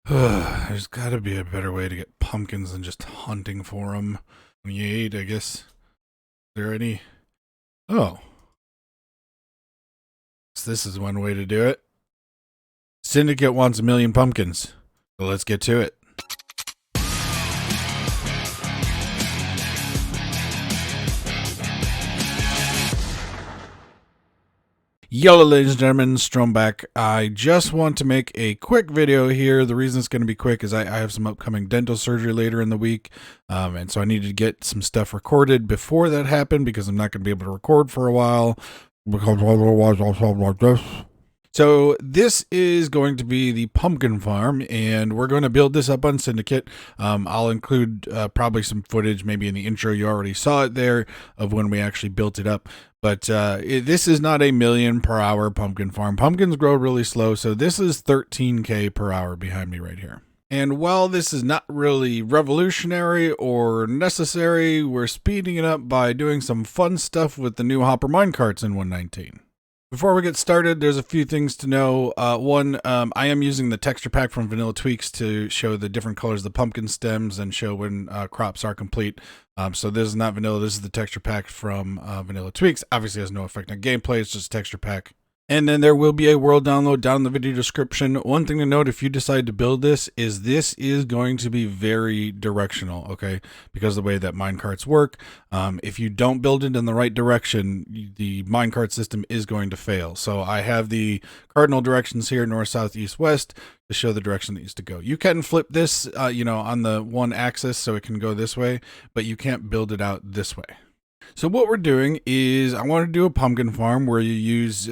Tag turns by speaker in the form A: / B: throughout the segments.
A: There's got to be a better way to get pumpkins than just hunting for them. 28, I guess. Is there any? Oh, so this is one way to do it. Syndicate wants 1,000,000 pumpkins. So let's get to it. Yellow, ladies and gentlemen, Stromback. I just want to make a quick video here. The reason it's going to be quick is I have some upcoming dental surgery later in the week, and so I needed to get some stuff recorded before that happened because I'm not going to be able to record for a while because otherwise I'll sound like this. So this is going to be the pumpkin farm, and we're going to build this up on Syndicate. I'll include probably some footage, maybe in the intro. You already saw it there of when we actually built it up. But this is not a 1,000,000 per hour pumpkin farm. Pumpkins grow really slow, so this is 13K per hour behind me right here. And while this is not really revolutionary or necessary, we're speeding it up by doing some fun stuff with the new hopper minecarts in 1.19. Before we get started, there's a few things to know. One, I am using the texture pack from Vanilla Tweaks to show the different colors of the pumpkin stems and show when crops are complete. So this is not vanilla. This is the texture pack from Vanilla Tweaks. Obviously, it has no effect on gameplay. It's just a texture pack. And then there will be a world download down in the video description. One thing to note, if you decide to build this is going to be very directional, okay? Because of the way that minecarts work. If you don't build it in the right direction, the minecart system is going to fail. So I have the cardinal directions here, north, south, east, west, to show the direction that needs to go. You can flip this, on the one axis so it can go this way, but you can't build it out this way. So what we're doing is I want to do a pumpkin farm where you use,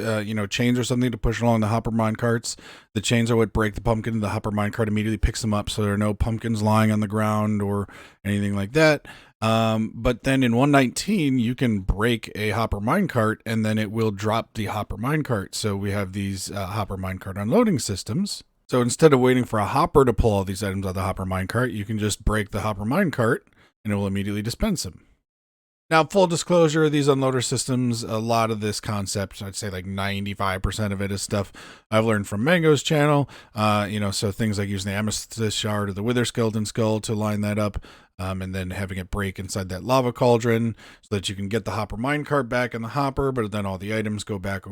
A: chains or something to push along the hopper minecarts. The chains are what break the pumpkin. The hopper minecart immediately picks them up, so there are no pumpkins lying on the ground or anything like that. But then in 1.19, you can break a hopper minecart, and then it will drop the hopper minecart. So we have these hopper minecart unloading systems. So instead of waiting for a hopper to pull all these items out of the hopper minecart, you can just break the hopper minecart, and it will immediately dispense them. Now, full disclosure, these unloader systems, a lot of this concept, I'd say like 95% of it is stuff I've learned from Mango's channel. So things like using the amethyst shard or the wither skeleton skull to line that up, and then having it break inside that lava cauldron so that you can get the hopper minecart back in the hopper, but then all the items go back,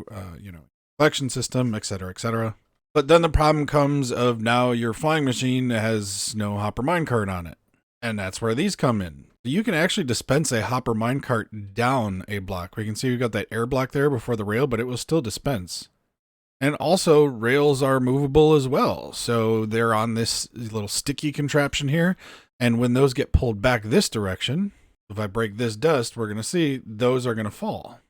A: collection system, etc., etc. But then the problem comes of now your flying machine has no hopper minecart on it. And that's where these come in. You can actually dispense a hopper minecart down a block. We can see we've got that air block there before the rail, but it will still dispense. And also, rails are movable as well. So they're on this little sticky contraption here. And when those get pulled back this direction, if I break this dust, we're going to see those are going to fall.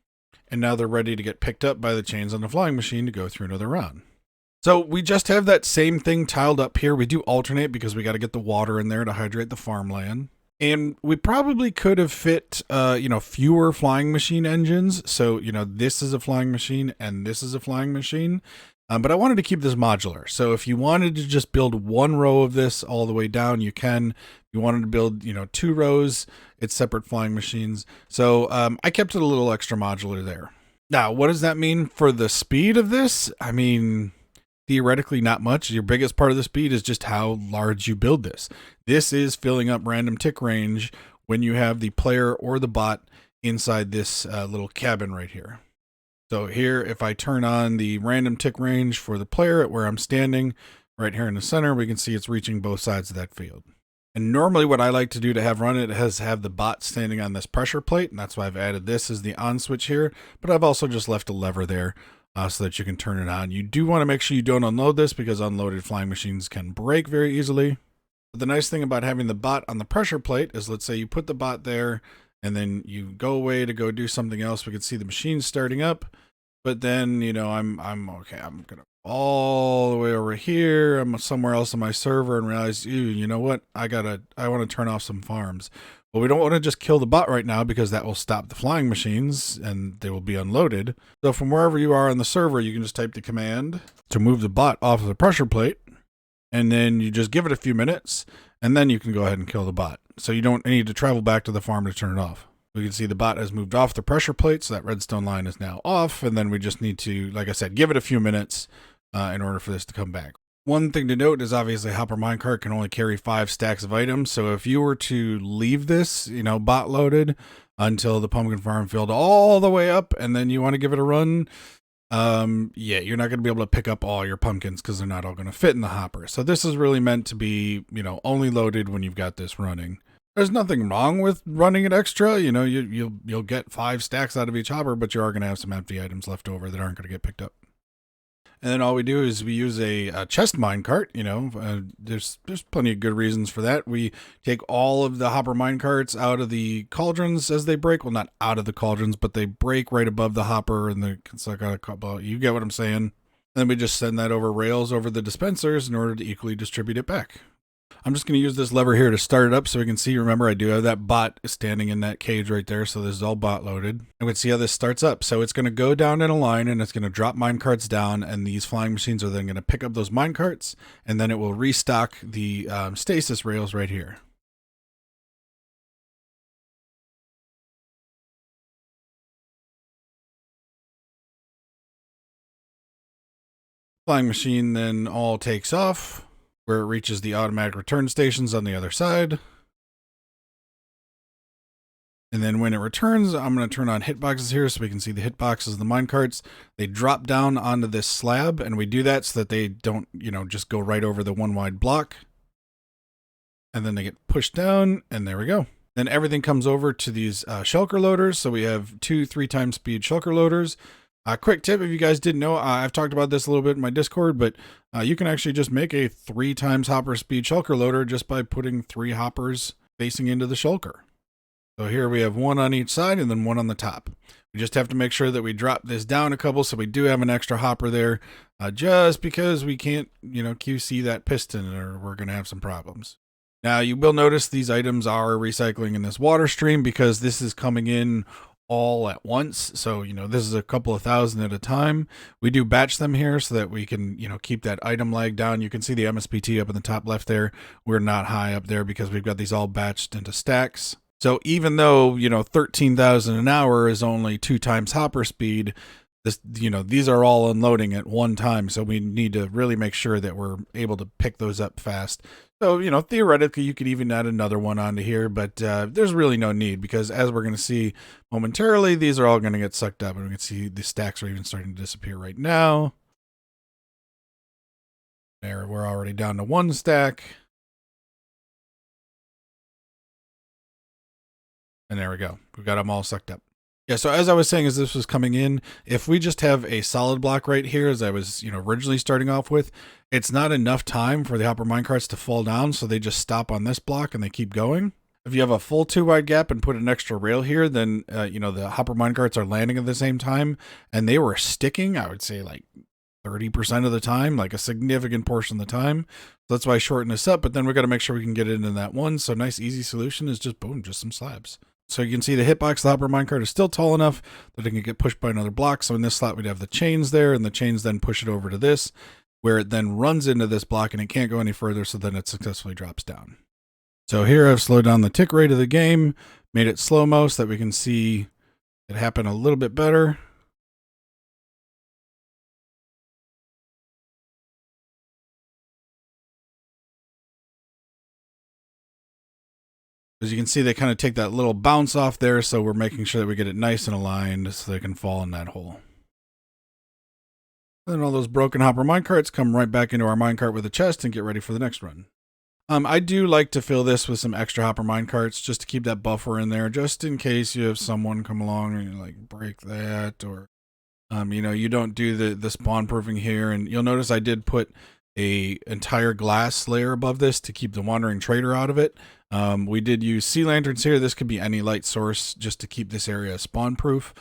A: And now they're ready to get picked up by the chains on the flying machine to go through another round. So we just have that same thing tiled up here. We do alternate because we got to get the water in there to hydrate the farmland. And we probably could have fit, fewer flying machine engines. So, this is a flying machine and this is a flying machine. But I wanted to keep this modular. So if you wanted to just build one row of this all the way down, you can. If you wanted to build, 2 rows, it's separate flying machines. So I kept it a little extra modular there. Now, what does that mean for the speed of this? I mean, theoretically not much. Your biggest part of the speed is just how large you build this. This is filling up random tick range when you have the player or the bot inside this little cabin right here. So here, if I turn on the random tick range for the player at where I'm standing, right here in the center, we can see it's reaching both sides of that field. And normally what I like to do to have run it is have the bot standing on this pressure plate, and that's why I've added this as the on switch here, but I've also just left a lever there so that you can turn it on. You do want to make sure you don't unload this because unloaded flying machines can break very easily. But the nice thing about having the bot on the pressure plate is, let's say you put the bot there and then you go away to go do something else. We can see the machine starting up, but then, I'm okay. I'm going to all the way over here. I'm somewhere else on my server and realize, you know what? I want to turn off some farms. But we don't want to just kill the bot right now because that will stop the flying machines and they will be unloaded. So from wherever you are on the server, you can just type the command to move the bot off of the pressure plate. And then you just give it a few minutes and then you can go ahead and kill the bot. So you don't need to travel back to the farm to turn it off. We can see the bot has moved off the pressure plate. So that redstone line is now off. And then we just need to, like I said, give it a few minutes in order for this to come back. One thing to note is obviously Hopper Minecart can only carry 5 stacks of items. So if you were to leave this, bot loaded until the pumpkin farm filled all the way up and then you want to give it a run, yeah, you're not going to be able to pick up all your pumpkins because they're not all going to fit in the hopper. So this is really meant to be, only loaded when you've got this running. There's nothing wrong with running it extra. You'll get 5 stacks out of each hopper, but you are going to have some empty items left over that aren't going to get picked up. And then all we do is we use a chest minecart. There's plenty of good reasons for that. We take all of the hopper minecarts out of the cauldrons as they break. Well, not out of the cauldrons, but they break right above the hopper, and it's like a couple. You get what I'm saying? And then we just send that over rails over the dispensers in order to equally distribute it back. I'm just going to use this lever here to start it up so we can see. Remember, I do have that bot standing in that cage right there, so this is all bot loaded. And we can see how this starts up. So it's going to go down in a line, and it's going to drop minecarts down, and these flying machines are then going to pick up those minecarts, and then it will restock the stasis rails right here. Flying machine then all takes off, where it reaches the automatic return stations on the other side. And then when it returns, I'm going to turn on hitboxes here so we can see the hitboxes of the minecarts. They drop down onto this slab, and we do that so that they don't, just go right over the one wide block. And then they get pushed down, and there we go. Then everything comes over to these shulker loaders. So we have 2 3-time speed shulker loaders. Quick tip, if you guys didn't know, I've talked about this a little bit in my Discord, but you can actually just make a 3 times hopper speed shulker loader just by putting 3 hoppers facing into the shulker. So here we have 1 on each side and then 1 on the top. We just have to make sure that we drop this down a couple so we do have an extra hopper there, just because we can't, QC that piston or we're going to have some problems. Now you will notice these items are recycling in this water stream because this is coming in all at once. So, this is a couple of thousand at a time. We do batch them here so that we can, keep that item lag down. You can see the MSPT up in the top left there. We're not high up there because we've got these all batched into stacks. So even though, 13,000 an hour is only 2 times hopper speed, these are all unloading at one time. So we need to really make sure that we're able to pick those up fast. So, theoretically, you could even add another one onto here, but there's really no need because as we're going to see momentarily, these are all going to get sucked up. And we can see the stacks are even starting to disappear right now. There, we're already down to 1 stack. And there we go. We've got them all sucked up. Yeah, so as I was saying, as this was coming in, if we just have a solid block right here, as I was, originally starting off with, it's not enough time for the hopper minecarts to fall down, so they just stop on this block and they keep going. If you have a full 2-wide gap and put an extra rail here, then, the hopper minecarts are landing at the same time, and they were sticking, I would say, like 30% of the time, like a significant portion of the time. So that's why I shorten this up, but then we've got to make sure we can get it into that one. So nice, easy solution is just, boom, just some slabs. So you can see the hitbox, the hopper minecart is still tall enough that it can get pushed by another block. So in this slot, we'd have the chains there, and the chains then push it over to this, where it then runs into this block, and it can't go any further, so then it successfully drops down. So here I've slowed down the tick rate of the game, made it slow-mo so that we can see it happen a little bit better. As you can see, they kind of take that little bounce off there, so we're making sure that we get it nice and aligned so they can fall in that hole. Then all those broken hopper minecarts come right back into our minecart with a chest and get ready for the next run. I do like to fill this with some extra hopper minecarts just to keep that buffer in there, just in case you have someone come along and like break that, or you don't do the spawn proofing here. And you'll notice I did put a entire glass layer above this to keep the wandering trader out of it. We did use sea lanterns here. This could be any light source just to keep this area spawn proof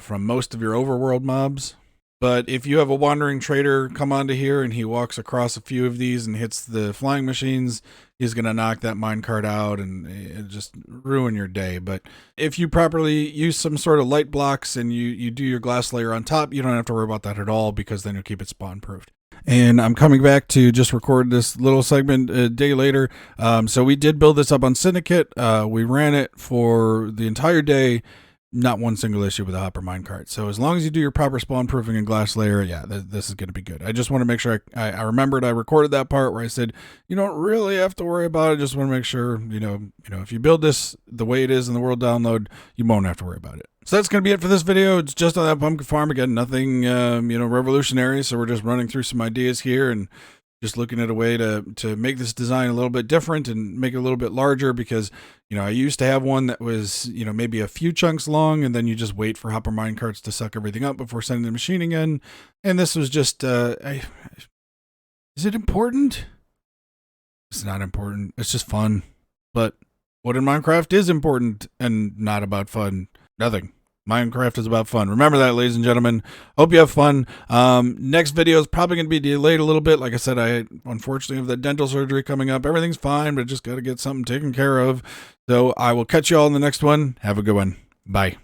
A: from most of your overworld mobs. But if you have a wandering trader come onto here and he walks across a few of these and hits the flying machines, he's going to knock that minecart out and just ruin your day. But if you properly use some sort of light blocks and you do your glass layer on top, you don't have to worry about that at all because then you'll keep it spawn proofed. And I'm coming back to just record this little segment a day later. So we did build this up on Syndicate. We ran it for the entire day. not one single issue with a hopper minecart. So as long as you do your proper spawn proofing and glass layer, yeah, this is going to be good. I just want to make sure I remembered I recorded that part where I said, you don't really have to worry about it. Just want to make sure, if you build this the way it is in the world download, you won't have to worry about it. So that's going to be it for this video. It's just on that pumpkin farm. Again, nothing, revolutionary. So we're just running through some ideas here and just looking at a way to make this design a little bit different and make it a little bit larger, because, I used to have one that was, maybe a few chunks long, and then you just wait for hopper minecarts to suck everything up before sending the machining in. And this was just, is it important? It's not important. It's just fun. But what in Minecraft is important and not about fun? Nothing. Minecraft is about fun. Remember that, ladies and gentlemen. Hope you have fun. Next video is probably going to be delayed a little bit. Like I said, I unfortunately have that dental surgery coming up. Everything's fine, but just got to get something taken care of. So I will catch you all in the next one. Have a good one. Bye.